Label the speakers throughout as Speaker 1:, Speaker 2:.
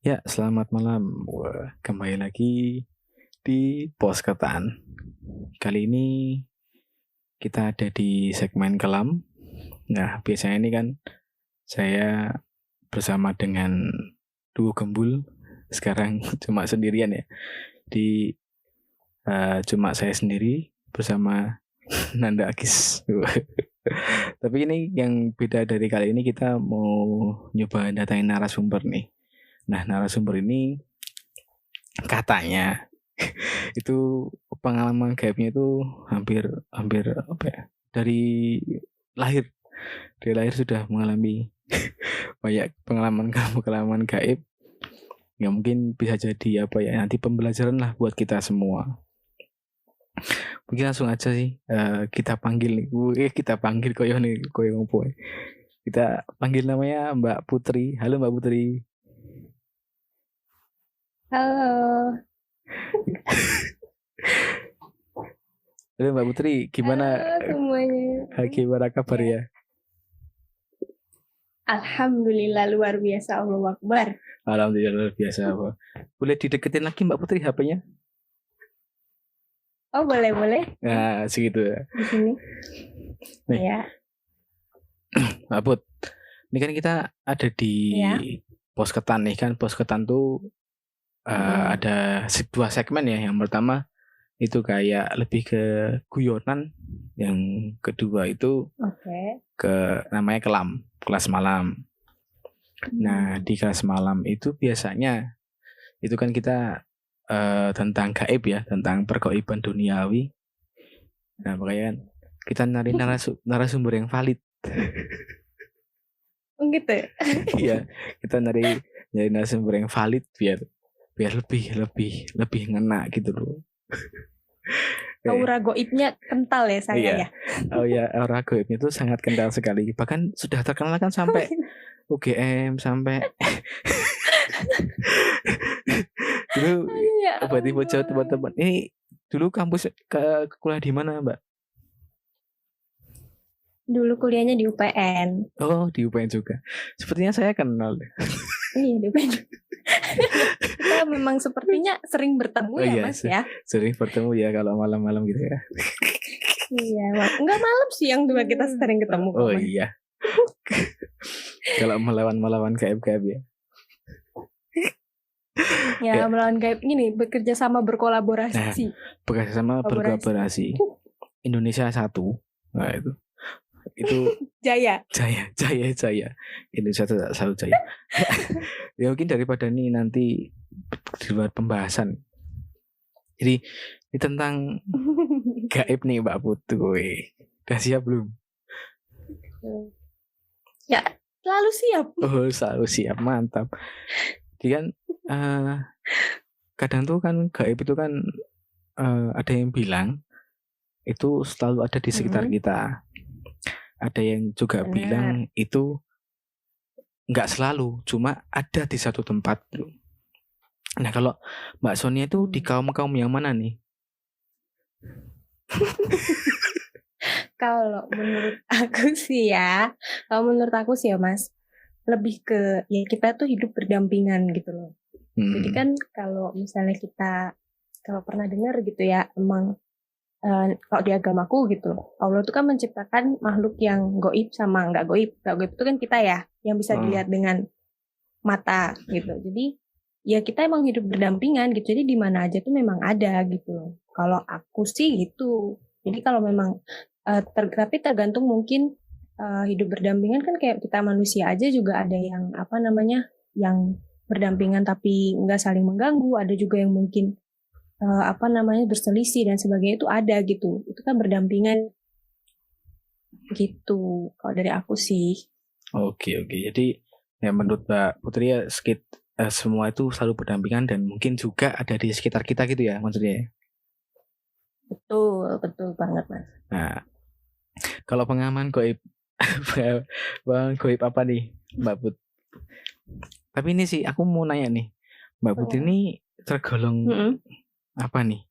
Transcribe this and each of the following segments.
Speaker 1: Ya, selamat malam. Wah, kembali lagi di Posketan. Kali ini kita ada di segmen kelam. Nah, biasanya ini kan saya bersama dengan duo gembul. Sekarang cuma sendirian ya. Di cuma saya sendiri bersama Nanda Akis. Tapi ini yang beda dari kali ini, kita mau nyoba datangin narasumber nih. Nah, narasumber ini katanya itu pengalaman gaibnya itu hampir hampir apa ya, dari lahir sudah mengalami banyak pengalaman gaib yang mungkin bisa jadi apa ya, nanti pembelajaran lah buat kita semua. Mungkin langsung aja sih, kita panggil nih. Kita panggil koyo ngopo. Kita panggil namanya Mbak Putri. Halo Mbak Putri.
Speaker 2: Halo.
Speaker 1: Halo Mbak Putri, gimana?
Speaker 2: Halo semuanya.
Speaker 1: Gimana kabar ya?
Speaker 2: Alhamdulillah luar biasa, Allahu Akbar.
Speaker 1: Alhamdulillah luar biasa. Boleh dideketin lagi Mbak Putri HP-nya?
Speaker 2: Oh boleh.
Speaker 1: Nah, segitu ya.
Speaker 2: Di sini.
Speaker 1: Nih.
Speaker 2: Ya.
Speaker 1: Mbak Put, ini kan kita ada di Posketan nih kan. Posketan tuh ada dua segmen ya. Yang pertama itu kayak lebih ke guyonan, yang kedua itu ke namanya kelas malam. Nah, di kelas malam itu biasanya itu kan kita tentang gaib ya, tentang pergaiban duniawi. Nah, makanya kita nyari narasumber yang valid.
Speaker 2: Gitu.
Speaker 1: Iya, kita nyari narasumber yang valid biar lebih ngena gitu loh.
Speaker 2: Aura goibnya kental ya saya ya.
Speaker 1: Oh ya, aura goibnya itu sangat kental sekali. Bahkan sudah terkenal kan sampai UGM, sampai dulu tiba-tiba jauh teman-teman. Ini dulu kampus ke kuliah di mana, Mbak?
Speaker 2: Dulu kuliahnya di UPN.
Speaker 1: Oh, di UPN juga. Sepertinya saya kenal.
Speaker 2: Iya, di UPN. Kita memang sepertinya sering bertemu Mas ya.
Speaker 1: Sering bertemu ya kalau malam-malam gitu ya.
Speaker 2: Iya, enggak malam siang juga kita sering ketemu.
Speaker 1: Oh iya. Kalau melawan gaib-gaib ya.
Speaker 2: Ya, melawan gaib ini bekerja sama berkolaborasi.
Speaker 1: Nah, bekerja sama berkolaborasi. Indonesia satu. Nah, itu Jaya. Indonesia satu Jaya. Ya mungkin daripada ini nanti di luar pembahasan. Jadi ini tentang gaib nih Mbak Putri. Udah siap belum?
Speaker 2: Ya, selalu siap.
Speaker 1: Oh, selalu siap, mantap. Jadi kan kadang tuh kan gaib itu kan ada yang bilang itu selalu ada di sekitar kita. Ada yang juga bilang itu nggak selalu, cuma ada di satu tempat. Nah, kalau Mbak Sonia itu di kaum yang mana nih?
Speaker 2: Kalau menurut aku sih ya Mas, lebih ke ya kita tuh hidup berdampingan gitu loh. Jadi kan kalau misalnya kita pernah dengar gitu ya, emang kalau di agamaku gitu, Allah itu kan menciptakan makhluk yang goib sama nggak goib. Nggak goib itu kan kita ya, yang bisa dilihat dengan mata gitu. Jadi ya kita emang hidup berdampingan gitu. Jadi di mana aja tuh memang ada gitu. Kalau aku sih gitu. Jadi kalau memang tapi tergantung mungkin hidup berdampingan kan kayak kita manusia aja juga ada yang yang berdampingan tapi nggak saling mengganggu. Ada juga yang mungkin berselisih dan sebagainya, itu ada gitu. Itu kan berdampingan gitu kalau dari aku sih.
Speaker 1: Oke. Jadi ya menurut Mbak Putri ya semua itu selalu berdampingan dan mungkin juga ada di sekitar kita gitu ya maksudnya.
Speaker 2: Betul banget Mas.
Speaker 1: Nah, kalau pengalaman goib apa nih Mbak Put? Tapi ini sih aku mau nanya nih, Mbak Putri ini tergolong apa nih?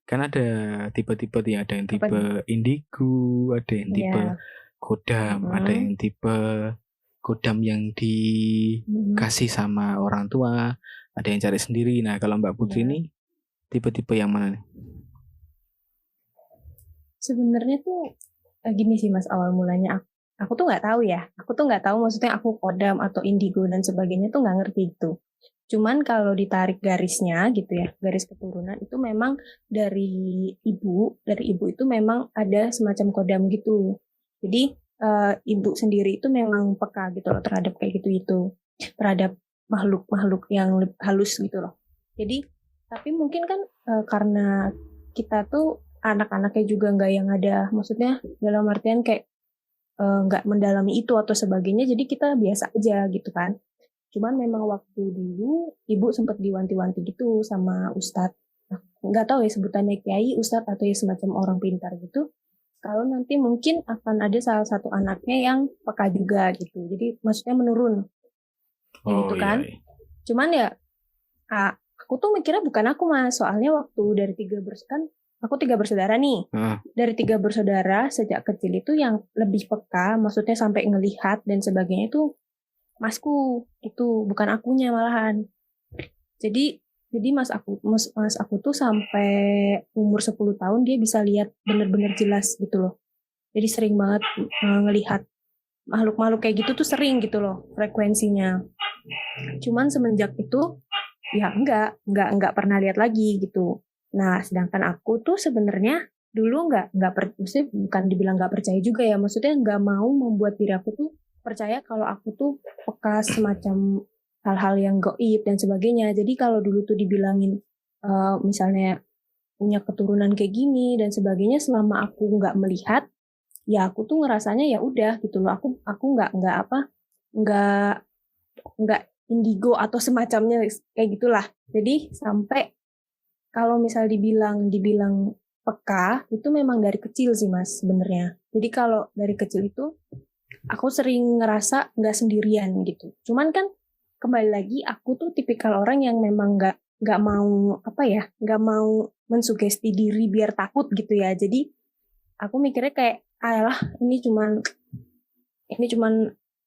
Speaker 1: Kan ada tipe-tipe ya, ada yang tipe indigo, ada yang tipe kodam, ada yang tipe kodam yang dikasih sama orang tua, ada yang cari sendiri. Nah, kalau Mbak Putri ini tipe-tipe yang mana nih?
Speaker 2: Sebenarnya tuh gini sih Mas, awal mulanya aku tuh nggak tahu ya. Aku tuh nggak tahu maksudnya aku kodam atau indigo dan sebagainya tuh nggak ngerti itu. Cuman kalau ditarik garisnya gitu ya, garis keturunan itu memang dari ibu itu memang ada semacam kodam gitu. Jadi ibu sendiri itu memang peka gitu loh terhadap kayak gitu terhadap makhluk-makhluk yang halus gitu loh. Jadi tapi mungkin kan karena kita tuh anak-anaknya juga nggak yang ada, maksudnya dalam artian kayak nggak mendalami itu atau sebagainya, jadi kita biasa aja gitu kan. Cuman memang waktu dulu ibu sempat diwanti-wanti gitu sama ustadz, nggak tahu ya sebutannya kiai, ustadz atau ya semacam orang pintar gitu, kalau nanti mungkin akan ada salah satu anaknya yang peka juga gitu, jadi maksudnya menurun gitu kan.
Speaker 1: Iya.
Speaker 2: Cuman ya aku tuh mikirnya bukan aku Mas, soalnya waktu dari aku 3 bersaudara nih. Dari 3 bersaudara sejak kecil itu yang lebih peka, maksudnya sampai ngelihat dan sebagainya itu masku, itu bukan akunya malahan. Jadi mas aku tuh sampai umur 10 tahun dia bisa lihat bener-bener jelas gitu loh. Jadi sering banget ngelihat makhluk-makhluk kayak gitu tuh sering gitu loh frekuensinya. Cuman semenjak itu ya enggak pernah lihat lagi gitu. Nah, sedangkan aku tuh sebenarnya dulu maksudnya bukan dibilang nggak percaya juga ya, maksudnya nggak mau membuat diri aku tuh percaya kalau aku tuh peka semacam hal-hal yang gaib dan sebagainya. Jadi kalau dulu tuh dibilangin misalnya punya keturunan kayak gini dan sebagainya, selama aku nggak melihat, ya aku tuh ngerasanya ya udah gitu loh. Aku nggak indigo atau semacamnya kayak gitulah. Jadi sampai kalau misal dibilang peka, itu memang dari kecil sih Mas sebenarnya. Jadi kalau dari kecil itu aku sering ngerasa nggak sendirian gitu. Cuman kan kembali lagi aku tuh tipikal orang yang memang nggak mau nggak mau mensugesti diri biar takut gitu ya. Jadi aku mikirnya kayak alah ini cuman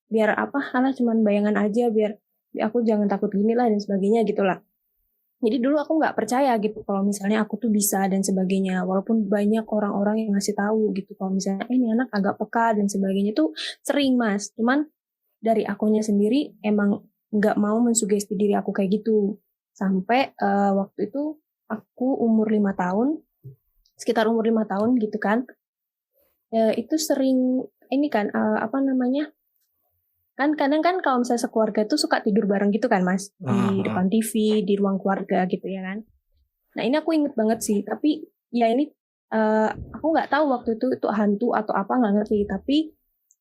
Speaker 2: biar cuman bayangan aja, biar aku jangan takut gini lah dan sebagainya gitulah. Jadi dulu aku nggak percaya gitu kalau misalnya aku tuh bisa dan sebagainya. Walaupun banyak orang-orang yang ngasih tahu gitu kalau misalnya ini anak agak peka dan sebagainya tuh sering Mas. Cuman dari akunya sendiri emang nggak mau mensugesti diri aku kayak gitu. Sampai waktu itu aku umur 5 tahun, sekitar umur 5 tahun gitu kan. Itu sering ini kan kan kadang kan kalau misalnya sekeluarga tuh suka tidur bareng gitu kan Mas, di depan TV, di ruang keluarga gitu ya kan. Nah ini aku inget banget sih, tapi ya ini aku nggak tahu waktu itu hantu atau apa, nggak ngerti. Tapi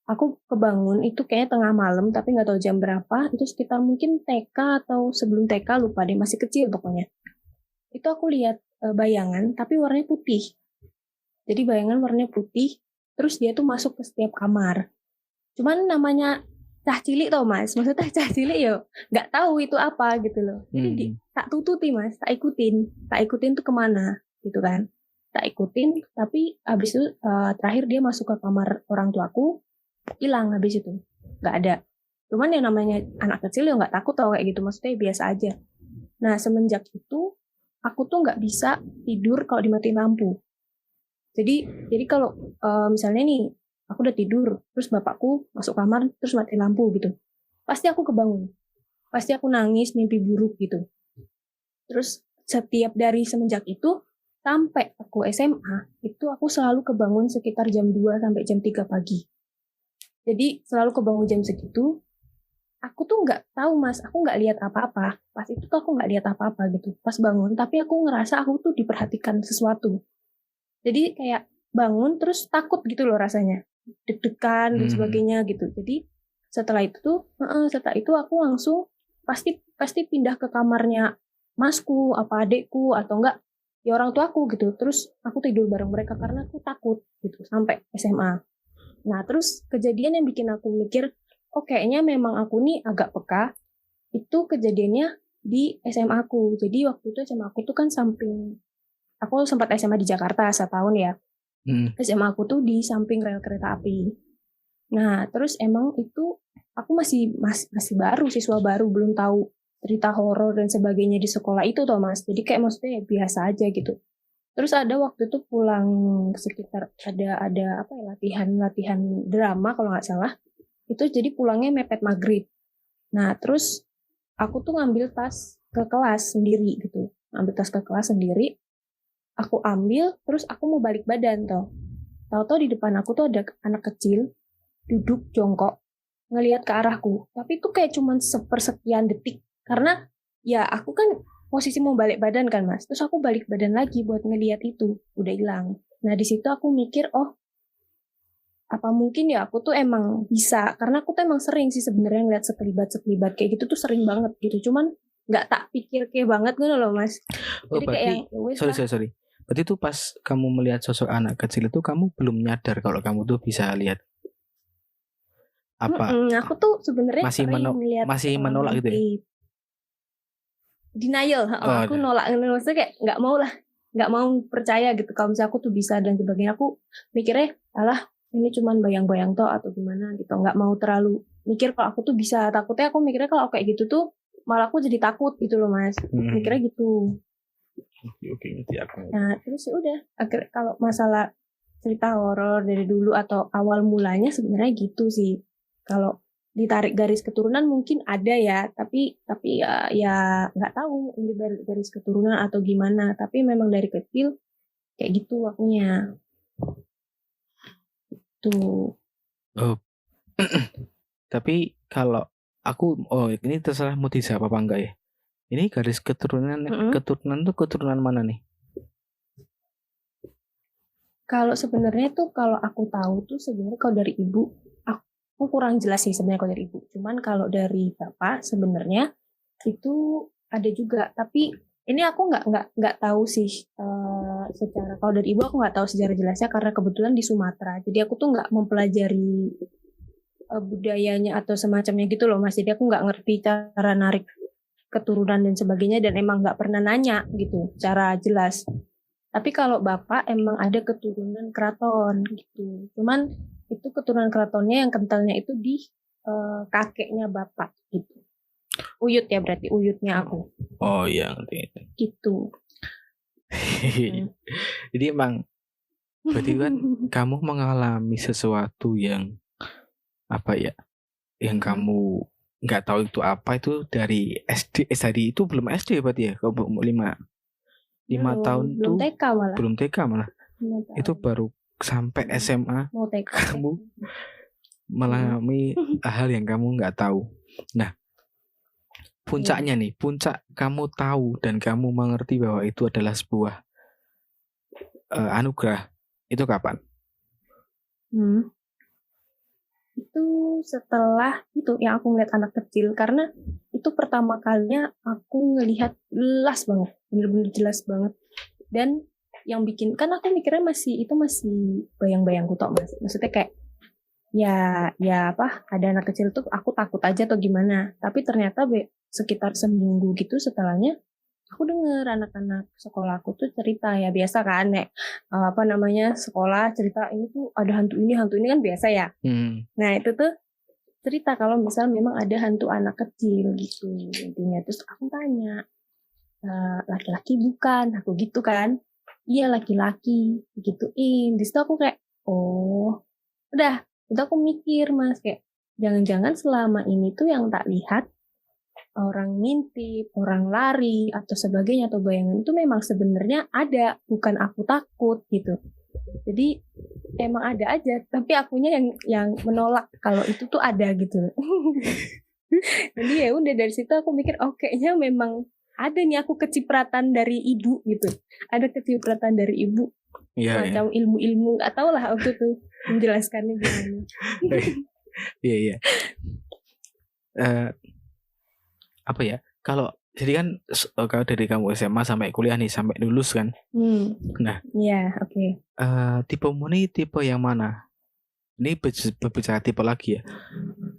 Speaker 2: aku kebangun itu kayaknya tengah malam, tapi nggak tahu jam berapa. Itu sekitar mungkin TK atau sebelum TK, lupa deh, masih kecil pokoknya. Itu aku lihat bayangan, tapi warnanya putih. Jadi bayangan warnanya putih, terus dia tuh masuk ke setiap kamar. Cuman namanya cah cilik tau Mas, maksudnya cah cilik yo nggak tahu itu apa gitu loh. Jadi tak tututi Mas, tak ikutin tuh kemana gitu kan, tak ikutin. Tapi abis itu terakhir dia masuk ke kamar orang tuaku, hilang habis itu, nggak ada. Cuman yang namanya anak kecil ya nggak takut tau kayak gitu, maksudnya biasa aja. Nah semenjak itu aku tuh nggak bisa tidur kalau dimatiin lampu. Jadi kalau misalnya nih aku udah tidur, terus bapakku masuk kamar, terus mati lampu gitu, pasti aku kebangun. Pasti aku nangis, mimpi buruk gitu. Terus setiap dari semenjak itu, sampai aku SMA, itu aku selalu kebangun sekitar jam 2 sampai jam 3 pagi. Jadi selalu kebangun jam segitu. Aku tuh nggak tahu Mas, aku nggak lihat apa-apa. Pas itu tuh aku nggak lihat apa-apa gitu. Pas bangun, tapi aku ngerasa aku tuh diperhatikan sesuatu. Jadi kayak bangun terus takut gitu loh rasanya, deg-degan dan sebagainya gitu. Jadi setelah itu aku langsung pasti pindah ke kamarnya masku, apa adekku atau enggak ya orang tuaku gitu. Terus aku tidur bareng mereka karena aku takut gitu sampai SMA. Nah terus kejadian yang bikin aku mikir, oh kayaknya memang aku nih agak peka, itu kejadiannya di SMA aku. Jadi waktu itu SMA aku tuh kan aku sempat SMA di Jakarta setahun ya. SMA aku tuh di samping rel kereta api. Nah, terus emang itu aku masih baru, siswa baru, belum tahu cerita horor dan sebagainya di sekolah itu toh Mas. Jadi kayak maksudnya biasa aja gitu. Terus ada waktu itu pulang sekitar ada apa ya, latihan drama kalau nggak salah. Itu jadi pulangnya mepet maghrib. Nah, terus aku tuh ngambil tas ke kelas sendiri gitu. Ambil tas ke kelas sendiri. Aku ambil, terus aku mau balik badan toh. Tahu-tahu di depan aku tuh ada anak kecil duduk jongkok ngelihat ke arahku. Tapi itu kayak cuman sepersekian detik. Karena ya aku kan posisi mau balik badan kan Mas. Terus aku balik badan lagi buat ngelihat itu. Udah hilang. Nah di situ aku mikir, oh apa mungkin ya aku tuh emang bisa. Karena aku tuh emang sering sih sebenarnya ngeliat sekelibat kayak gitu tuh sering banget gitu. Cuman nggak tak pikir kayak banget gitu loh Mas. Jadi kayak yang
Speaker 1: sorry. Berarti itu pas kamu melihat sosok anak kecil itu kamu belum nyadar kalau kamu tuh bisa lihat apa?
Speaker 2: Aku tuh sebenarnya
Speaker 1: masih menolak gitu ya?
Speaker 2: Denial. Aku nolak, maksudnya kayak nggak mau percaya gitu kalau misalnya aku tuh bisa dan sebagainya. Aku mikirnya alah ini cuman bayang-bayang toh atau gimana gitu, nggak mau terlalu mikir kalau aku tuh bisa. Takutnya aku mikirnya kalau kayak gitu tuh malah aku jadi takut gitu loh Mas. Mikirnya gitu.
Speaker 1: Oke, ngerti aku.
Speaker 2: Nah terus ya udah, kalau masalah cerita horor dari dulu atau awal mulanya sebenarnya gitu sih. Kalau ditarik garis keturunan mungkin ada ya, tapi ya nggak tahu ini dari garis keturunan atau gimana. Tapi memang dari kecil kayak gitu waktunya. Tuh.
Speaker 1: Oh. Tapi kalau aku, ini terserah mau dijawab apa enggak ya. Ini garis keturunan tuh keturunan mana nih?
Speaker 2: Kalau sebenarnya tuh kalau aku tahu tuh sebenarnya kalau dari ibu, aku kurang jelas sih sebenarnya kalau dari ibu. Cuman kalau dari bapak sebenarnya itu ada juga. Tapi ini aku nggak tahu sih secara, kalau dari ibu aku nggak tahu sejarah jelasnya karena kebetulan di Sumatera. Jadi aku tuh nggak mempelajari budayanya atau semacamnya gitu loh Mas. Jadi aku nggak ngerti cara narik keturunan dan sebagainya dan emang nggak pernah nanya gitu cara jelas. Tapi kalau bapak emang ada keturunan keraton gitu. Cuman itu keturunan keratonnya yang kentalnya itu di kakeknya bapak gitu. Uyut ya berarti, uyutnya aku.
Speaker 1: Oh iya, ngerti.
Speaker 2: Gitu.
Speaker 1: Jadi emang berarti kan kamu mengalami sesuatu yang apa ya? Yang kamu nggak tahu itu apa itu dari SD. Tadi itu belum SD berarti ya? Kalau 5 tahun
Speaker 2: belum
Speaker 1: tuh
Speaker 2: TK malah.
Speaker 1: Belum TK malah. Itu baru sampai SMA kamu mengalami hal yang kamu nggak tahu. Nah, puncaknya nih, puncak kamu tahu dan kamu mengerti bahwa itu adalah sebuah anugerah. Itu kapan?
Speaker 2: Itu setelah itu yang aku ngeliat anak kecil, karena itu pertama kalinya aku ngelihat jelas banget, bener-bener jelas banget. Dan yang bikin, kan aku mikirnya masih bayang-bayang tok Mas. Maksudnya kayak ya apa, ada anak kecil tuh aku takut aja atau gimana. Tapi ternyata sekitar seminggu gitu setelahnya aku denger anak-anak sekolah aku tuh cerita, ya biasa kan apa namanya, sekolah cerita ini tuh ada hantu ini kan biasa ya. Nah itu tuh cerita kalau misal memang ada hantu anak kecil gitu intinya. Terus aku tanya, laki-laki bukan? Aku gitu kan. Iya laki-laki gituin. Di situ aku kayak oh udah, itu aku mikir Mas kayak jangan-jangan selama ini tuh yang tak lihat orang ngintip, orang lari atau sebagainya atau bayangan itu memang sebenarnya ada, bukan aku takut gitu. Jadi emang ada aja, tapi akunya yang menolak kalau itu tuh ada gitu. Jadi ya udah dari situ aku mikir kayaknya memang ada nih aku kecipratan dari ibu gitu. Ada kecipratan dari ibu. Macam ilmu-ilmu nggak tahu lah waktu itu menjelaskannya gimana.
Speaker 1: Iya. Apa ya? Kalau jadi kan kalau dari kamu SMA sampai kuliah nih, sampai lulus kan. Nah.
Speaker 2: Iya, oke.
Speaker 1: Tipemu nih tipe yang mana? Ini berbicara tipe lagi ya.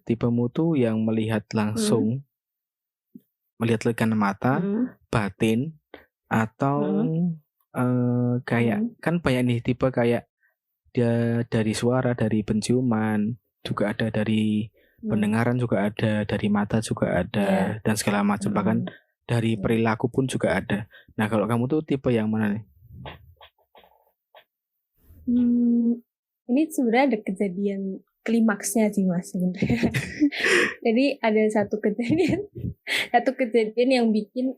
Speaker 1: Tipemu tuh yang melihat langsung, melihat dengan mata, batin, atau kayak kan banyak nih tipe kayak dia dari suara, dari penciuman, juga ada, dari pendengaran juga ada, dari mata juga ada, dan segala macam. Bahkan dari perilaku pun juga ada. Nah, kalau kamu tuh tipe yang mana nih?
Speaker 2: Ini sebenarnya ada kejadian klimaksnya sih Mas sebenarnya. Jadi ada satu kejadian yang bikin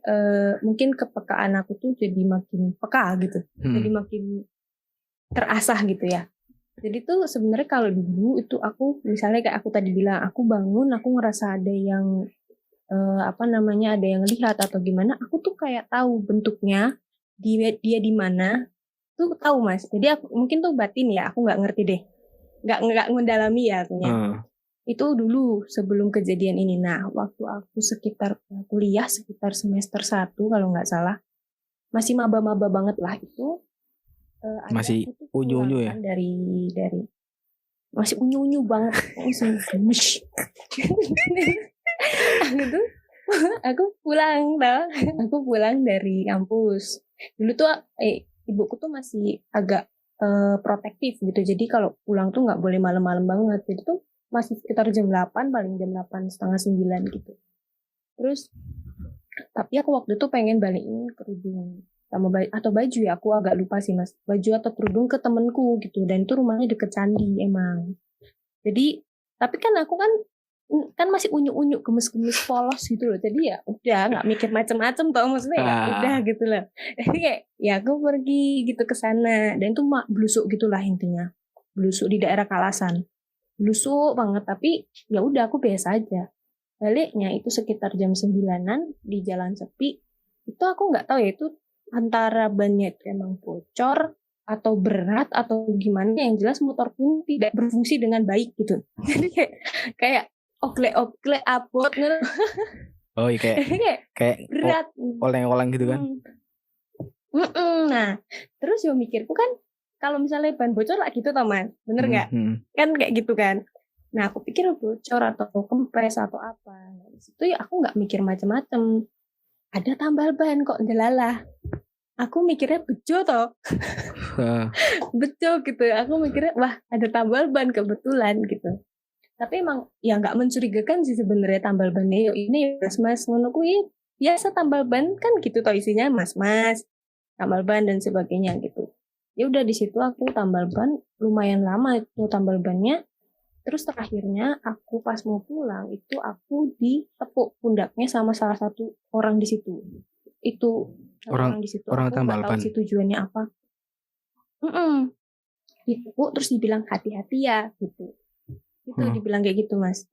Speaker 2: mungkin kepekaan aku tuh jadi makin peka gitu. Jadi makin terasah gitu ya. Jadi tuh sebenarnya kalau dulu itu aku misalnya kayak aku tadi bilang, aku bangun aku ngerasa ada yang ada yang lihat atau gimana, aku tuh kayak tahu bentuknya dia di mana tuh tahu Mas. Jadi aku mungkin tuh batin ya, aku nggak ngerti deh, nggak mendalami ya akunya. Itu dulu sebelum kejadian ini. Nah waktu aku sekitar kuliah sekitar semester 1 kalau nggak salah, masih maba-maba banget lah itu.
Speaker 1: Masih unyu-unyu ya?
Speaker 2: Kan dari masih unyu-unyu banget. aku pulang dari kampus. Dulu tuh ibuku tuh masih agak protektif gitu. Jadi kalau pulang tuh nggak boleh malam-malam banget. Jadi tuh masih sekitar jam 8, paling jam 8 setengah 9 gitu. Terus tapi aku waktu itu pengen balikin kerudung sama atau baju ya, aku agak lupa sih Mas, baju atau kerudung ke temenku gitu, dan itu rumahnya deket candi emang. Jadi tapi kan aku kan masih unyu-unyu, gemes-gemes polos gitu loh, jadi ya udah nggak mikir macam-macam tau, maksudnya ya udah gitu loh. Jadi kayak ya aku pergi gitu ke sana, dan itu blusuk gitulah intinya, blusuk di daerah Kalasan, blusuk banget. Tapi ya udah aku biasa aja. Baliknya itu sekitar jam 9-an di jalan sepi, itu aku nggak tahu ya itu antara bannya itu emang bocor atau berat atau gimana, yang jelas motor pun tidak berfungsi dengan baik gitu. Jadi kayak ogle abot gitu.
Speaker 1: Oh iya, kayak
Speaker 2: berat,
Speaker 1: oleng-oleng gitu kan.
Speaker 2: Nah terus yo mikirku kan, kalau misalnya ban bocor lah gitu tau Mas, bener nggak? Kan kayak gitu kan. Nah aku pikir bocor atau kempes atau apa. Nah, disitu ya aku nggak mikir macam-macam. Ada tambal ban kok delalah. Aku mikirnya bejo toh. Bejo gitu. Aku mikirnya wah ada tambal ban kebetulan gitu. Tapi emang ya nggak mencurigakan sih sebenarnya tambal bannya. Yo ini mas ngono kuwi biasa tambal ban kan gitu toh, isinya mas tambal ban dan sebagainya gitu. Ya udah di situ aku tambal ban lumayan lama itu tambal bannya. Terus terakhirnya aku pas mau pulang itu aku ditepuk pundaknya sama salah satu orang di situ. Itu orang di situ.
Speaker 1: Orang
Speaker 2: aku nggak tahu sih tujuannya apa. Ditepuk terus dibilang hati-hati ya gitu. Itu dibilang kayak gitu Mas.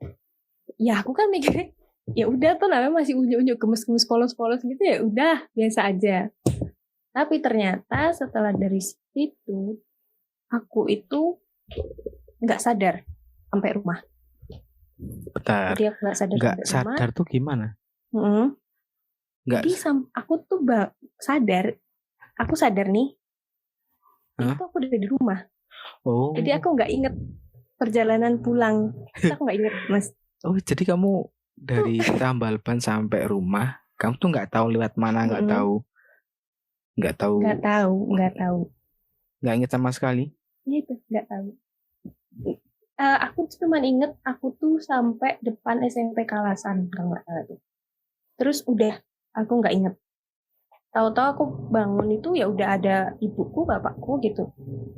Speaker 2: Ya aku kan mikirnya ya udah tuh namanya masih unyu-unyu gemes-gemes polos-polos gitu, ya udah biasa aja. Tapi ternyata setelah dari situ aku itu nggak sadar sampai rumah.
Speaker 1: Bentar.
Speaker 2: Jadi aku nggak sadar.
Speaker 1: Nggak sadar tuh gimana?
Speaker 2: Jadi aku tuh sadar. Aku sadar nih. Itu aku udah di rumah.
Speaker 1: Oh.
Speaker 2: Jadi aku nggak inget perjalanan pulang. Itu aku nggak inget Mas.
Speaker 1: Oh jadi kamu dari tambal ban sampai rumah, kamu tuh nggak tahu lewat mana, nggak tahu. Nggak inget sama sekali.
Speaker 2: Iya itu nggak tahu. Aku cuma inget aku tuh sampai depan SMP Kalasan kalau nggak salah tuh. Terus udah aku nggak inget. Tahu-tahu aku bangun itu ya udah ada ibuku, bapakku gitu.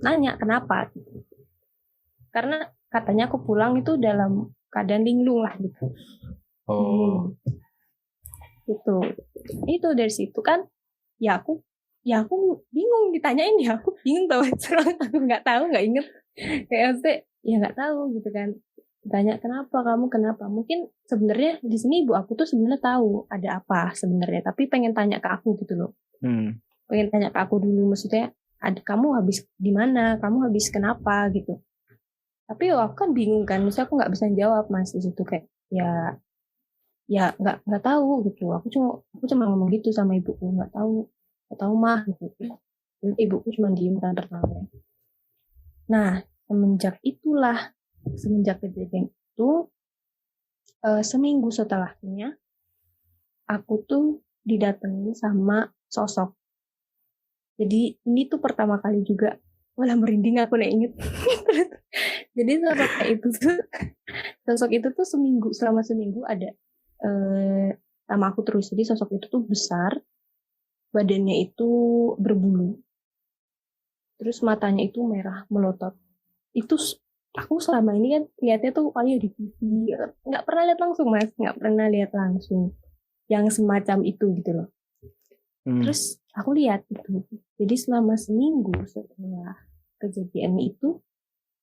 Speaker 2: Nanya kenapa gitu. Karena katanya aku pulang itu dalam keadaan linglung lah gitu.
Speaker 1: Oh.
Speaker 2: Itu dari situ kan ya aku bingung ditanyain, ya aku bingung tau. Aku nggak tahu, nggak inget. Kayak ya nggak tahu gitu kan. Tanya kenapa, mungkin sebenarnya di sini ibu aku tuh sebenarnya tahu ada apa sebenarnya, tapi pengen tanya ke aku gitu loh. Pengen tanya ke aku dulu, maksudnya kamu habis di mana, kamu habis kenapa gitu. Tapi aku kan bingung kan, maksudnya aku nggak bisa jawab Mas di situ, kayak ya nggak tahu gitu. Aku cuma ngomong gitu sama ibuku, nggak tahu mah gitu. Jadi ibuku cuma diem kan pertama. Nah semenjak kejadian itu, seminggu setelahnya aku tuh didatengin sama sosok. Jadi ini tuh pertama kali juga, malah merinding aku nih inget. Jadi sosok itu tuh selama seminggu ada sama aku terus. Jadi sosok itu tuh besar, badannya itu berbulu, terus matanya itu merah melotot. Itu aku selama ini kan lihatnya tuh kayak di TV, nggak pernah lihat langsung Mas, nggak pernah lihat langsung yang semacam itu gitu loh. Terus aku lihat itu. Jadi selama seminggu setelah kejadian itu,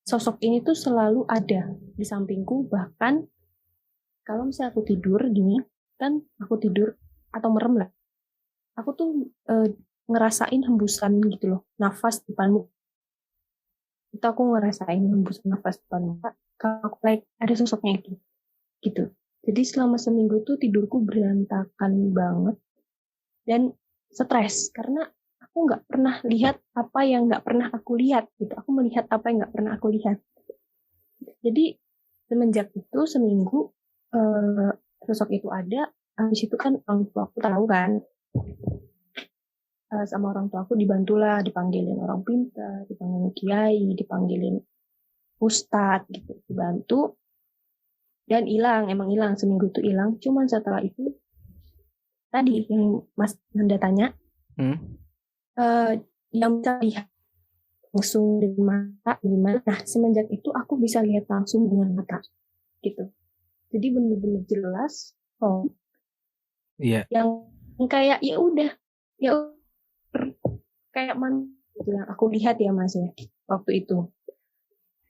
Speaker 2: sosok ini tuh selalu ada di sampingku. Bahkan kalau misalnya aku tidur gini, kan aku tidur atau merem lah, aku tuh ngerasain hembusan gitu loh, nafas depanmu. Itu aku ngerasain hembusan nafas depanmu. Kalau aku ada sosoknya itu, gitu. Jadi selama seminggu itu tidurku berantakan banget dan stres karena aku nggak pernah lihat apa yang nggak pernah aku lihat gitu. Aku melihat apa yang nggak pernah aku lihat. Jadi semenjak itu seminggu sosok itu ada. Habis itu kan orang tua aku tahu kan, sama orang tua aku dibantulah, dipanggilin orang pintar, dipanggilin kiai, dipanggilin ustadz gitu, dibantu dan emang hilang seminggu itu hilang. Cuman setelah itu tadi yang Mas Nanda tanya, yang bisa lihat langsung dengan mata gimana? Nah semenjak itu aku bisa lihat langsung dengan mata gitu. Jadi benar-benar jelas.
Speaker 1: Iya.
Speaker 2: Yang kayak ya udah kayak mana gitu yang aku lihat ya Mas ya waktu itu.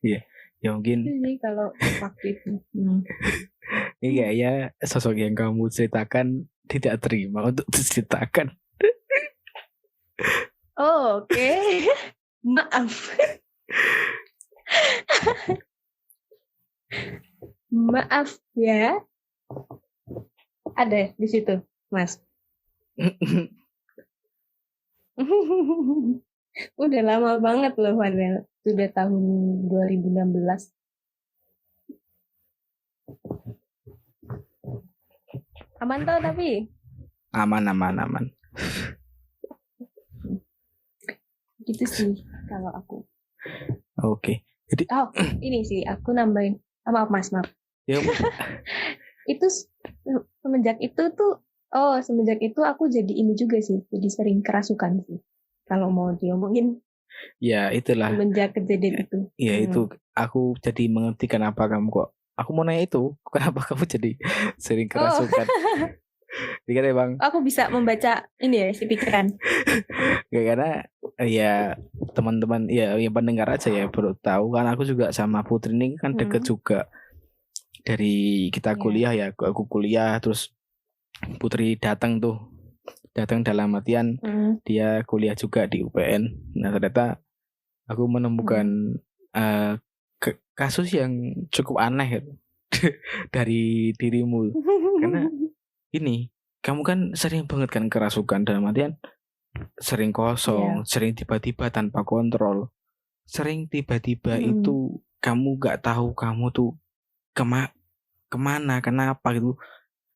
Speaker 1: Iya. Ya mungkin.
Speaker 2: Jadi kalau waktu itu.
Speaker 1: Iya ya, sosok yang kamu ceritakan tidak terima untuk diceritakan.
Speaker 2: Oh, oke. Maaf. Maaf ya. Ada di situ, Mas. Udah lama banget loh, padahal sudah tahun 2016. Aman toh tapi?
Speaker 1: Aman.
Speaker 2: Gitu sih kalau aku.
Speaker 1: Oke. Jadi
Speaker 2: ini sih aku nambahin. Maaf Mas.
Speaker 1: Ya.
Speaker 2: Itu semenjak itu aku jadi ini juga sih, jadi sering kerasukan sih. Kalau mau diomongin.
Speaker 1: Ya itulah.
Speaker 2: Semenjak kejadian itu.
Speaker 1: Ya itu aku jadi mengerti kenapa kamu kok. Aku mau nanya itu, kenapa kamu jadi sering kerasukan? Dikira bang.
Speaker 2: Aku bisa membaca ini ya si pikiran.
Speaker 1: Karena ya teman-teman ya yang pendengar aja ya baru tahu kan aku juga sama Putri ini kan deket juga dari kita kuliah ya. Aku kuliah terus Putri datang dalam artian dia kuliah juga di UPN. Nah ternyata aku menemukan kasus yang cukup aneh dari dirimu. Karena ini kamu kan sering banget kan kerasukan dalam artian sering kosong, sering tiba-tiba tanpa kontrol, sering tiba-tiba itu kamu gak tahu kamu tuh kemana, kenapa gitu.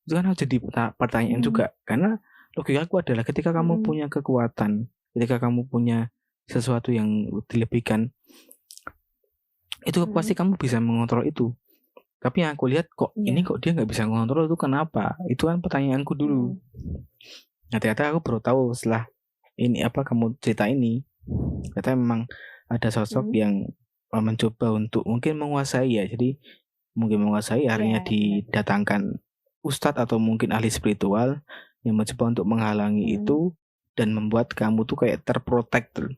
Speaker 1: Itu kan harus jadi pertanyaan juga. Karena logika aku adalah ketika kamu punya kekuatan, ketika kamu punya sesuatu yang dilebihkan, itu pasti kamu bisa mengontrol itu. Tapi yang aku lihat ini kok dia nggak bisa mengontrol, itu kenapa? Itu kan pertanyaanku dulu. Nah ternyata aku baru tahu setelah ini kamu cerita ini, ternyata memang ada sosok yang mencoba untuk mungkin menguasai ya. Jadi mungkin menguasai akhirnya didatangkan ustadz atau mungkin ahli spiritual yang mencoba untuk menghalangi itu dan membuat kamu tuh kayak terprotek tuh.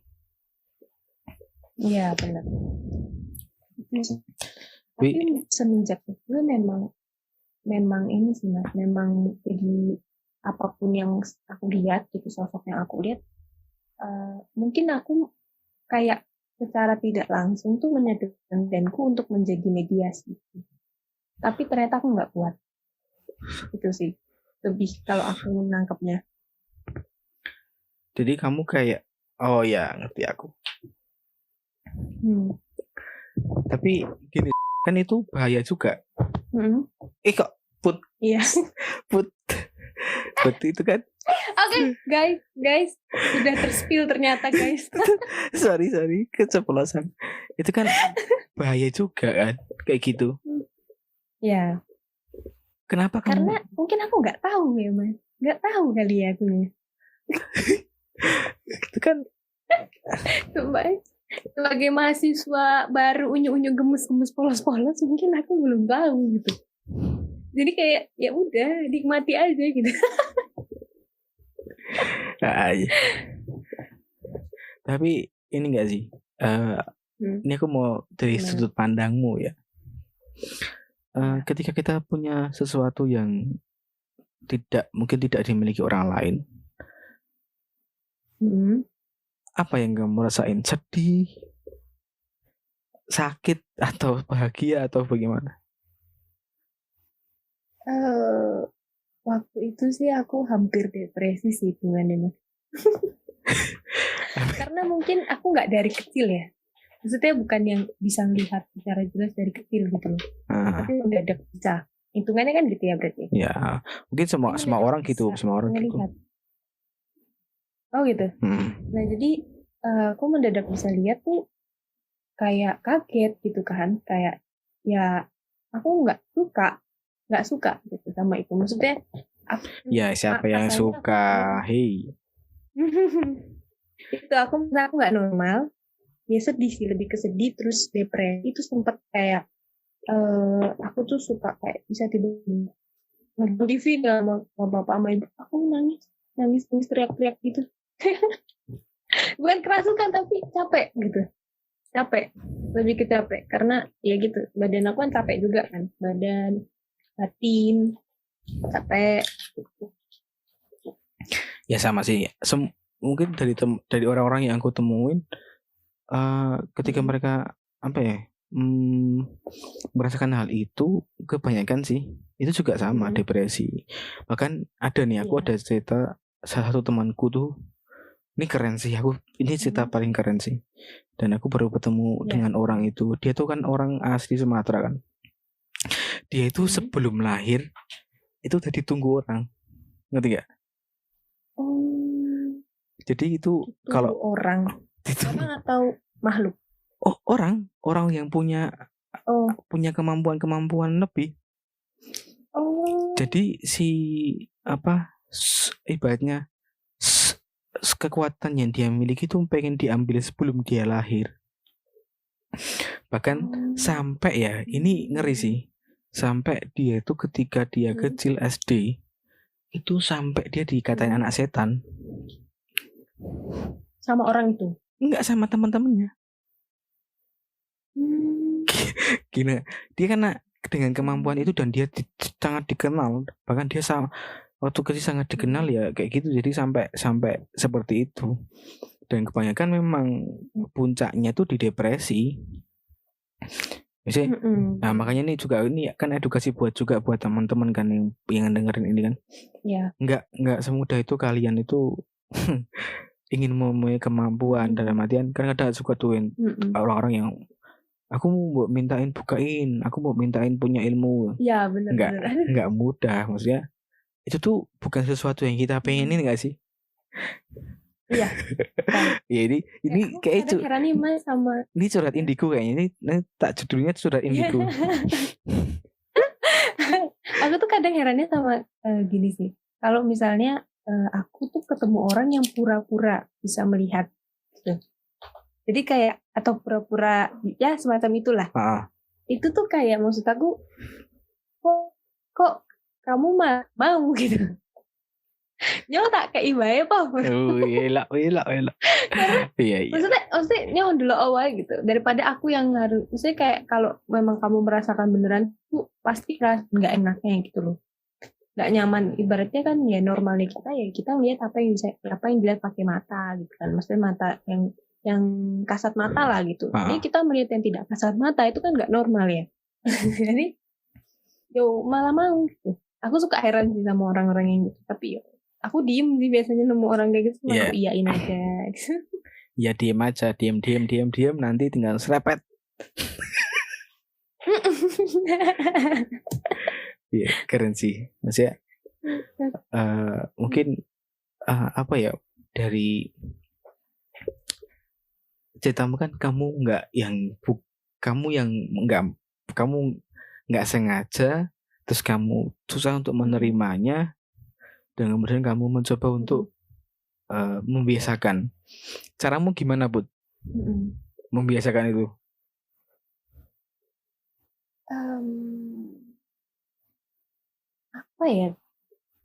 Speaker 2: Iya benar. Tapi semenjak itu memang ini sih Mas, memang jadi apapun yang aku lihat gitu, sosok yang aku lihat, mungkin aku kayak secara tidak langsung tuh menyedihkan danku untuk menjadi mediasi. Tapi ternyata aku nggak kuat. Itu sih lebih kalau aku nangkepnya.
Speaker 1: Jadi kamu kayak ngerti aku. Tapi gini kan itu bahaya juga. Kok Put?
Speaker 2: Iya.
Speaker 1: Put itu kan
Speaker 2: Oke, guys, sudah terspill ternyata guys.
Speaker 1: sorry keceplosan. Itu kan bahaya juga kan kayak gitu.
Speaker 2: Ya.
Speaker 1: Kenapa kamu?
Speaker 2: Karena mungkin aku nggak tahu ya mas, nggak tahu kali ya aku.
Speaker 1: Itu kan
Speaker 2: sebagai mahasiswa baru unyu-unyu gemes-gemes polos-polos mungkin aku belum tahu gitu. Jadi kayak ya udah nikmati aja gitu.
Speaker 1: Tapi ini enggak sih? Ini aku mau dari sudut pandangmu ya. Ketika kita punya sesuatu yang mungkin tidak dimiliki orang lain, apa yang kamu rasain? Sedih, sakit, atau bahagia, atau bagaimana?
Speaker 2: Waktu itu sih aku hampir depresi sih hubungannya mas. Karena mungkin aku nggak dari kecil ya, maksudnya bukan yang bisa melihat secara jelas dari kecil gitu loh, tapi mendadak bisa. Hitungannya kan gitu ya berarti.
Speaker 1: Ya, mungkin semua orang gitu, semua orang gitu.
Speaker 2: Oh gitu. Nah jadi aku mendadak bisa lihat tuh kayak kaget gitu kan, kayak ya aku nggak suka gitu sama itu. Maksudnya
Speaker 1: ya siapa yang suka? Hei.
Speaker 2: Itu aku nggak normal. Ya sedih sih, lebih ke sedih, terus depresi. Itu sempat kayak aku tuh suka kayak bisa tiba-tiba nonton TV sama bapak sama ibu, aku nangis teriak-teriak gitu. Bukan kerasukan tapi capek gitu, lebih ke capek karena ya gitu, badan aku kan capek juga kan, badan batin capek gitu.
Speaker 1: Ya sama sih, mungkin dari orang-orang yang aku temuin ketika mereka apa ya merasakan hal itu, kebanyakan sih itu juga sama depresi. Bahkan ada nih, aku ada cerita salah satu temanku tuh, ini keren sih, ini cerita paling keren sih, dan aku baru ketemu dengan orang itu. Dia tuh kan orang asli Sumatera kan. Dia itu sebelum lahir itu udah ditunggu orang, ngerti gak? Jadi itu kalau orang
Speaker 2: atau makhluk?
Speaker 1: Oh, orang yang punya kemampuan lebih. Jadi si ibaratnya kekuatan yang dia miliki itu pengen diambil sebelum dia lahir. Bahkan sampai ya, ini ngeri sih, sampai dia itu ketika dia kecil SD itu sampai dia dikatain anak setan.
Speaker 2: Sama orang itu?
Speaker 1: Enggak, sama teman-temannya. Gila, dia karena dengan kemampuan itu dan dia sangat dikenal, bahkan dia waktu kecil sangat dikenal ya kayak gitu. Jadi sampai seperti itu, dan kebanyakan memang puncaknya tuh di depresi. Nah makanya ini juga, ini kan edukasi buat teman-teman kan yang dengerin ini kan. Nggak semudah itu kalian itu ingin mempunyai kemampuan. Dalam artian kan ada suka tuh orang-orang yang aku mau mintain bukain, aku mau mintain punya ilmu.
Speaker 2: Iya benar.
Speaker 1: Nggak mudah, maksudnya itu tuh bukan sesuatu yang kita pengenin, nggak sih?
Speaker 2: Iya.
Speaker 1: Ya ini kayak itu. Ini surat indigo kayaknya. Ini tak judulnya surat indigo.
Speaker 2: Aku tuh kadang herannya sama gini sih. Kalau misalnya aku tuh ketemu orang yang pura-pura bisa melihat gitu. Jadi kayak atau pura-pura ya semacam itulah. Itu tuh kayak maksud aku kok kamu mau gitu. Nyo tak kayak ibae po.
Speaker 1: Elak. Iya.
Speaker 2: Maksudnya nyo dulu awal gitu. Daripada aku yang harus, maksudnya kayak kalau memang kamu merasakan beneran tuh pasti nggak enaknya gitu loh. Nggak nyaman. Ibaratnya kan ya normalnya kita lihat apa yang dilihat pakai mata gitu kan. Maksudnya mata yang kasat mata lah gitu. Ini kita melihat yang tidak kasat mata itu kan nggak normal ya. Jadi yo malah mau gitu. Aku suka heran sih sama orang-orang yang gitu. Tapi yo aku diem sih biasanya nemu orang kayak gitu, aku iyain aja gitu.
Speaker 1: Ya diem aja, diem nanti tinggal serepet. Iya, keren sih. Maksudnya mungkin apa ya, dari ceritamu kan kamu nggak sengaja, terus kamu susah untuk menerimanya, dan kemudian kamu mencoba untuk membiasakan. Caramu gimana, Bud? Membiasakan itu?
Speaker 2: Apa ya?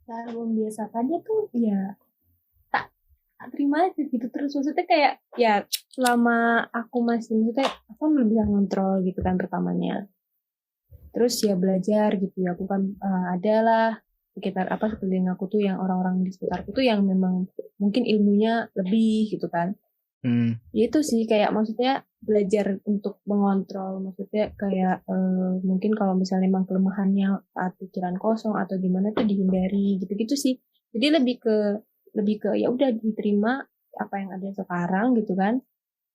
Speaker 2: Cara membiasakannya tuh ya tak terima aja gitu terus. Maksudnya kayak ya selama aku masih maksudnya aku belum bisa ngontrol gitu kan pertamanya. Terus ya belajar gitu ya. Aku kan adalah sekitar sekeliling aku tuh yang orang-orang di sekitarku tuh yang memang mungkin ilmunya lebih gitu kan. Ya itu sih kayak maksudnya belajar untuk mengontrol, maksudnya kayak mungkin kalau misalnya memang kelemahannya saat pikiran kosong atau gimana tuh dihindari gitu-gitu sih. Jadi lebih ke ya udah diterima apa yang ada sekarang gitu kan.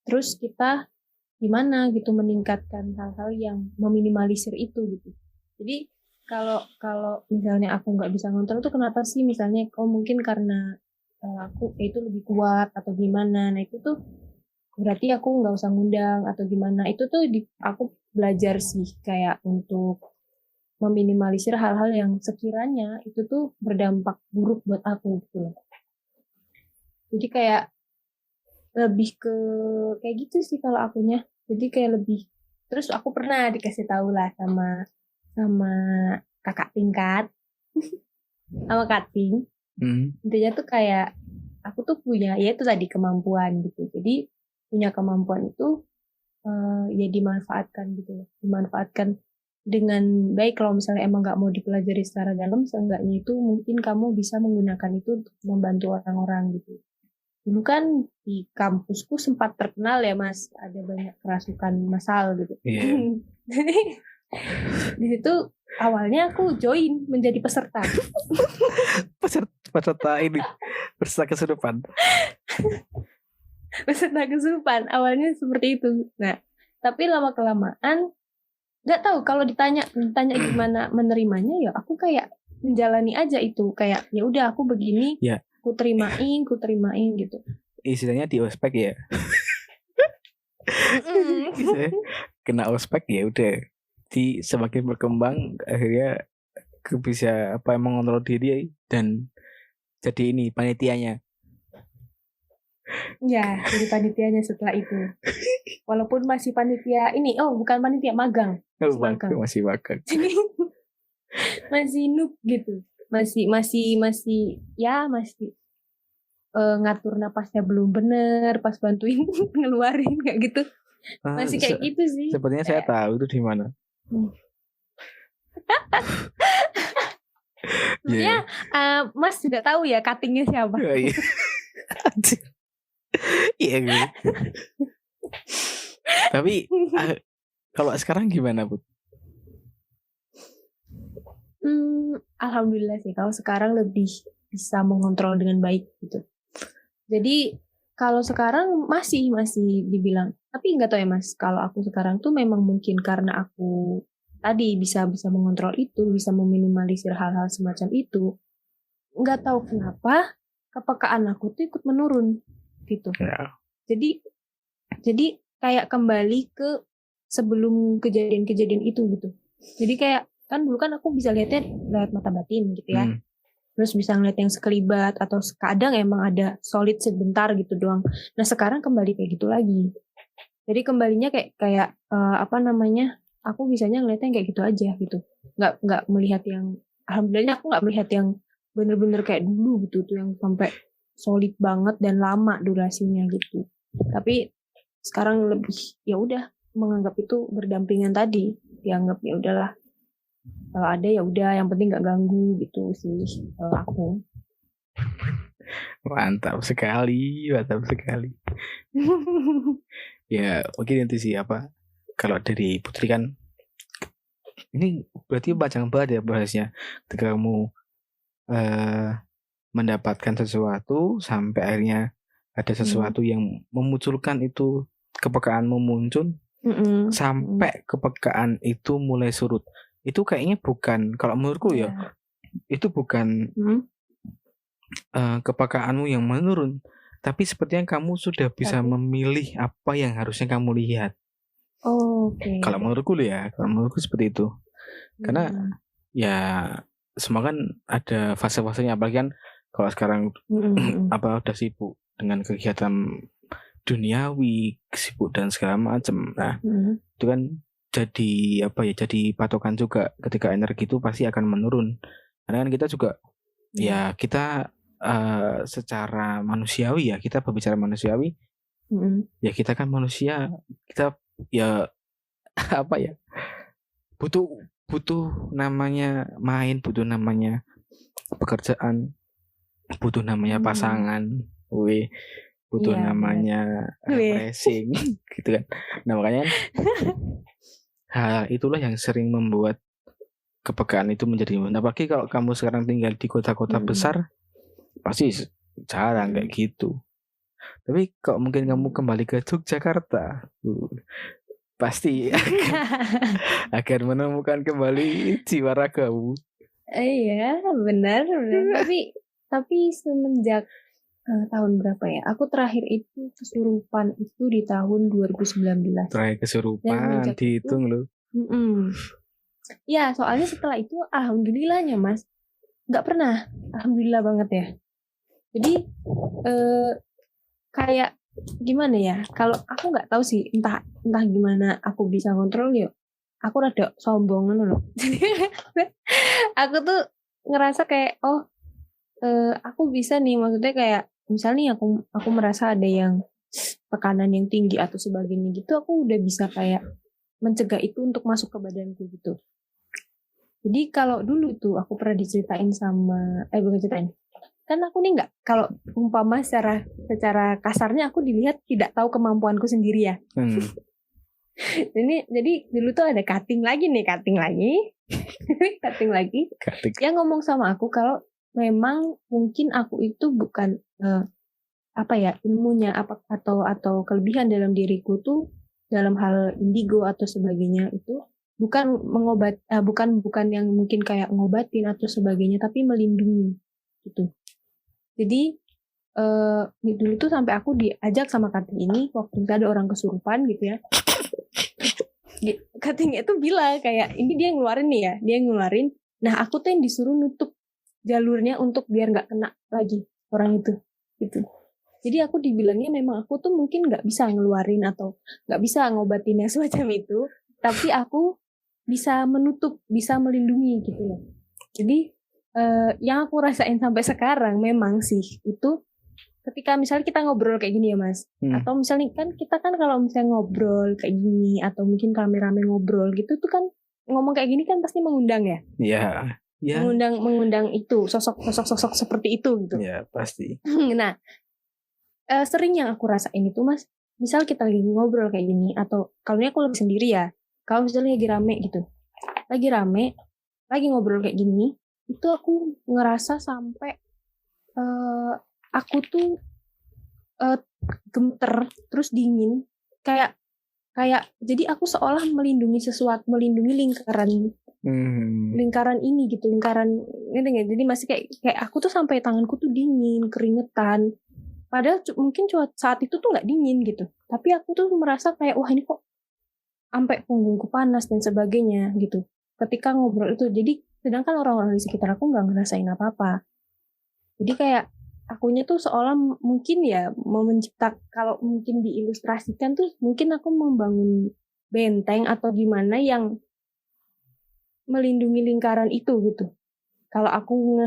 Speaker 2: Terus kita gimana gitu meningkatkan hal-hal yang meminimalisir itu gitu. Jadi kalau misalnya aku nggak bisa ngontrol tuh kenapa sih, misalnya mungkin karena aku itu lebih kuat atau gimana, nah itu tuh berarti aku nggak usah ngundang atau gimana. Itu tuh aku belajar sih kayak untuk meminimalisir hal-hal yang sekiranya itu tuh berdampak buruk buat aku gitu. Jadi kayak lebih ke kayak gitu sih kalau akunya. Jadi kayak lebih, terus aku pernah dikasih tahu lah sama kakak tingkat sama kating. Intinya tuh kayak aku tuh punya ya itu tadi kemampuan gitu. Jadi punya kemampuan itu ya dimanfaatkan gitu, dimanfaatkan dengan baik. Kalau misalnya emang nggak mau dipelajari secara dalam, seenggaknya itu mungkin kamu bisa menggunakan itu untuk membantu orang-orang gitu. Dulu kan di kampusku sempat terkenal ya Mas, ada banyak kerasukan massal gitu. Di situ awalnya aku join menjadi peserta.
Speaker 1: peserta ini, peserta kesurupan.
Speaker 2: Peserta kesurupan awalnya seperti itu. Nah, tapi lama kelamaan nggak tahu, kalau ditanya gimana menerimanya, ya aku kayak menjalani aja itu, kayak ya udah aku begini,
Speaker 1: ya.
Speaker 2: ku terimain gitu.
Speaker 1: Istilahnya di ospek ya. Kena ospek ya udah. Semakin berkembang akhirnya bisa mengontrol diri dan jadi ini panitianya.
Speaker 2: Ya, jadi panitianya setelah itu. Walaupun masih panitia ini, bukan panitia, magang.
Speaker 1: Masih magang.
Speaker 2: Masih noob gitu. Masih ngatur napasnya belum bener pas bantuin ngeluarin kayak gitu. Masih kayak gitu sih.
Speaker 1: Sepertinya saya tahu itu di mana.
Speaker 2: Ya, Mas sudah tahu ya cuttingnya siapa?
Speaker 1: Iya gitu. Tapi kalau sekarang gimana, Bu?
Speaker 2: Alhamdulillah sih, kalau sekarang lebih bisa mengontrol dengan baik gitu. Jadi kalau sekarang masih dibilang, tapi nggak tahu ya Mas, kalau aku sekarang tuh memang mungkin karena aku tadi bisa mengontrol itu, bisa meminimalisir hal-hal semacam itu. Nggak tahu kenapa kepekaan aku tuh ikut menurun gitu.
Speaker 1: Ya.
Speaker 2: Jadi kayak kembali ke sebelum kejadian-kejadian itu gitu. Jadi kayak kan dulu kan aku bisa lihatnya lewat mata batin gitu ya. Terus bisa ngeliat yang sekelibat atau kadang emang ada solid sebentar gitu doang. Nah sekarang kembali kayak gitu lagi. Jadi kembalinya kayak aku bisanya ngeliatnya kayak gitu aja gitu. Nggak melihat yang, alhamdulillah aku nggak melihat yang bener-bener kayak dulu gitu tuh yang sampai solid banget dan lama durasinya gitu. Tapi sekarang lebih ya udah menganggap itu berdampingan tadi, dianggap ya udahlah. Kalau ada ya udah, yang penting nggak ganggu gitu sih kalau aku.
Speaker 1: Mantap sekali. Ya mungkin itu sih kalau dari Putri kan ini berarti panjang banget ya bahasnya. Ketika kamu mendapatkan sesuatu sampai akhirnya ada sesuatu yang memunculkan itu, kepekaanmu muncul, sampai kepekaan itu mulai surut. Itu kayaknya bukan, kalau menurutku ya itu bukan kepekaanmu yang menurun, tapi sepertinya kamu sudah bisa memilih apa yang harusnya kamu lihat.
Speaker 2: Oke.
Speaker 1: Kalau menurutku seperti itu. Karena ya semua kan ada fase-fasenya, apalagi kan kalau sekarang udah sibuk dengan kegiatan duniawi, sibuk dan segala macam. Nah, itu kan jadi patokan juga ketika energi itu pasti akan menurun. Karena kan kita juga ya kita secara manusiawi ya, kita berbicara manusiawi, ya kita kan manusia, kita ya butuh namanya main, butuh namanya pekerjaan, butuh namanya pasangan, butuh namanya refreshing gitu kan. Nah makanya hal itulah yang sering membuat kepekaan itu menjadi, apalagi kalau kamu sekarang tinggal di kota-kota besar, pasti jarang kayak gitu. Tapi kalau mungkin kamu kembali ke Yogyakarta, pasti akan menemukan kembali jiwa ragamu.
Speaker 2: Iya, benar. Tapi semenjak tahun berapa ya? Aku terakhir itu kesurupan itu di tahun 2019.
Speaker 1: Terakhir kesurupan dihitung loh.
Speaker 2: Ya, soalnya setelah itu alhamdulillahnya Mas, nggak pernah. Alhamdulillah banget ya. Jadi kayak gimana ya? Kalau aku nggak tahu sih, entah gimana aku bisa kontrol ya. Aku rada sombong loh. Aku tuh ngerasa kayak aku bisa nih, maksudnya kayak misalnya aku merasa ada yang tekanan yang tinggi atau sebagainya gitu, aku udah bisa kayak mencegah itu untuk masuk ke badanku gitu. Jadi kalau dulu tuh aku pernah diceritain sama bukan ceritain, kan aku nih nggak, kalau umpama secara kasarnya aku dilihat tidak tahu kemampuanku sendiri ya. Jadi dulu tuh ada cutting lagi yang ngomong sama aku kalau memang mungkin aku itu bukan ilmunya atau kelebihan dalam diriku tuh dalam hal indigo atau sebagainya itu bukan bukan yang mungkin kayak ngobatin atau sebagainya, tapi melindungi gitu. Jadi dulu tuh sampai aku diajak sama cutting ini waktu ada orang kesurupan gitu ya. Cutting itu bilang kayak ini dia ngeluarin. Nah aku tuh yang disuruh nutup jalurnya untuk biar nggak kena lagi orang itu gitu. Jadi aku dibilangnya memang aku tuh mungkin nggak bisa ngeluarin atau nggak bisa ngobatin yang semacam itu, tapi aku bisa menutup, bisa melindungi gitu loh. Jadi yang aku rasain sampai sekarang memang sih itu ketika misalnya kita ngobrol kayak gini ya Mas, atau misalnya kan kita kan kalau misalnya ngobrol kayak gini atau mungkin rame-rame ngobrol gitu tuh kan ngomong kayak gini kan pasti mengundang ya.
Speaker 1: Iya. Yeah.
Speaker 2: Mengundang itu sosok seperti itu gitu.
Speaker 1: Iya, pasti.
Speaker 2: Nah, sering yang aku rasain itu Mas, misal kita lagi ngobrol kayak gini atau kalau aku lagi sendiri ya, kalau misalnya lagi rame, lagi ngobrol kayak gini, itu aku ngerasa sampai aku tuh gemeter terus dingin, kayak jadi aku seolah melindungi lingkaran ini gitu, jadi masih kayak aku tuh sampai tanganku tuh dingin, keringetan. Padahal mungkin saat itu tuh nggak dingin gitu, tapi aku tuh merasa kayak wah ini kok sampai punggungku panas dan sebagainya gitu ketika ngobrol itu. Jadi sedangkan orang-orang di sekitar aku nggak ngerasain apa-apa. Jadi kayak akunya tuh seolah mungkin ya mau menciptakan, kalau mungkin diilustrasikan tuh mungkin aku membangun benteng atau gimana yang melindungi lingkaran itu gitu. Kalau aku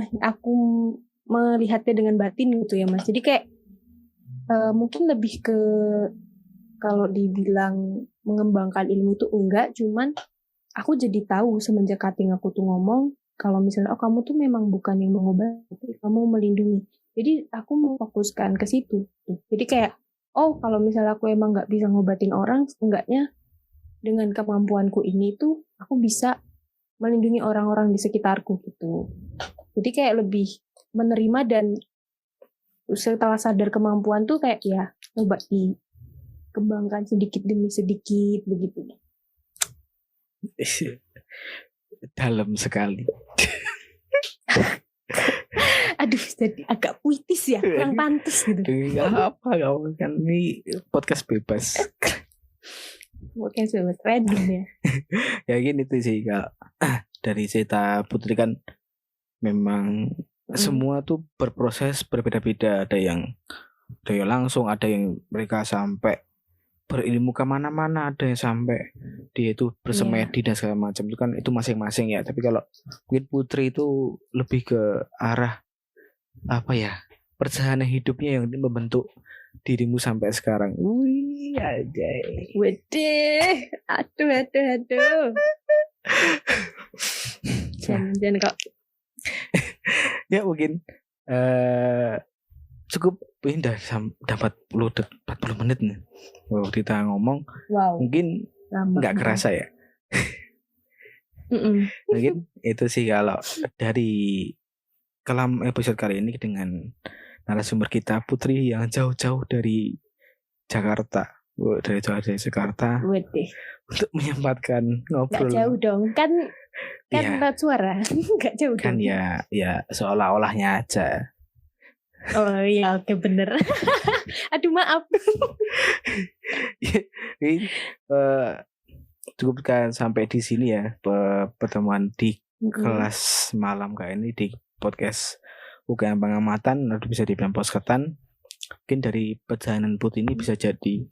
Speaker 2: melihatnya dengan batin gitu ya Mas. Jadi kayak mungkin lebih ke kalau dibilang mengembangkan ilmu tuh enggak, cuman aku jadi tahu semenjak cutting aku tuh ngomong kalau misalnya kamu tuh memang bukan yang mengobati, kamu melindungi. Jadi aku memfokuskan ke situ. Jadi kayak kalau misalnya aku emang nggak bisa ngobatin orang, enggaknya dengan kemampuanku ini tuh aku bisa melindungi orang-orang di sekitarku gitu. Jadi kayak lebih menerima dan setelah sadar kemampuan tuh kayak ya coba dikembangkan sedikit demi sedikit begitu.
Speaker 1: Dalam sekali.
Speaker 2: Aduh, jadi agak puitis ya, kurang pantas gitu.
Speaker 1: Apa kamu kan ini podcast bebas.
Speaker 2: Mungkin sebut random ya.
Speaker 1: Ya gini tuh sih Kak. Dari cerita Putri kan memang semua tuh berproses berbeda-beda. Ada yang langsung, ada yang mereka sampai berilmu kemana-mana, ada yang sampai dia itu bersemedi dan segala macam. Itu kan itu masing-masing ya. Tapi kalau mungkin Putri itu lebih ke arah apa ya, perjalanan hidupnya yang membentuk dirimu sampai sekarang. Wih, aja.
Speaker 2: Wede, aduh. Jangan kok.
Speaker 1: Ya mungkin cukup indah dapat 40 menit nih. Waktu kita ngomong, mungkin nggak kerasa ya. Mungkin itu sih kalau dari Kelam episode kali ini dengan narasumber kita Putri yang jauh-jauh dari Jakarta. Dari Jakarta untuk menyempatkan ngobrol.
Speaker 2: Gak jauh dong, kan ya, suara gak jauh
Speaker 1: kan dong. Ya seolah-olahnya aja.
Speaker 2: Oh iya, oke bener. Aduh maaf.
Speaker 1: Cukupkan sampai di sini ya pertemuan di kelas malam kali ini di podcast UKM Pengamatan, atau bisa dibilang posketan. Mungkin dari perjalanan Putri ini bisa jadi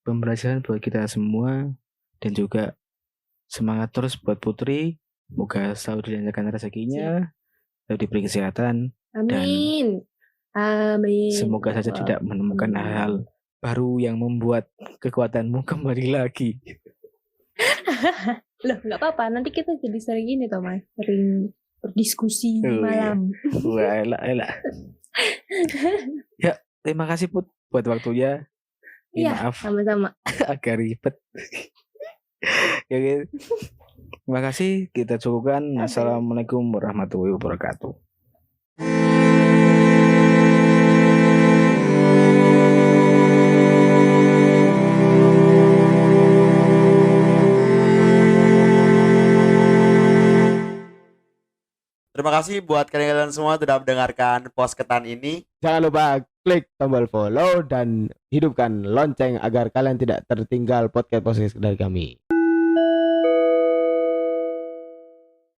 Speaker 1: pembelajaran buat kita semua, dan juga semangat terus buat Putri. Semoga selalu dilancarkan rezekinya, selalu diberi kesehatan.
Speaker 2: Amin.
Speaker 1: Amin. Semoga saja tidak menemukan hal-hal baru yang membuat kekuatanmu kembali lagi.
Speaker 2: Loh, nggak apa-apa. Nanti kita jadi sering ini toh Mas, sering berdiskusi malam.
Speaker 1: Wah, elah. Ya, terima kasih Put buat waktunya. Maaf.
Speaker 2: Sama-sama.
Speaker 1: Agak ribet. Ya, terima kasih. Kita cukupkan. Assalamualaikum warahmatullahi wabarakatuh.
Speaker 3: Terima kasih buat kalian semua sudah mendengarkan posketan ini.
Speaker 4: Jangan lupa klik tombol follow dan hidupkan lonceng agar kalian tidak tertinggal podcast dari kami.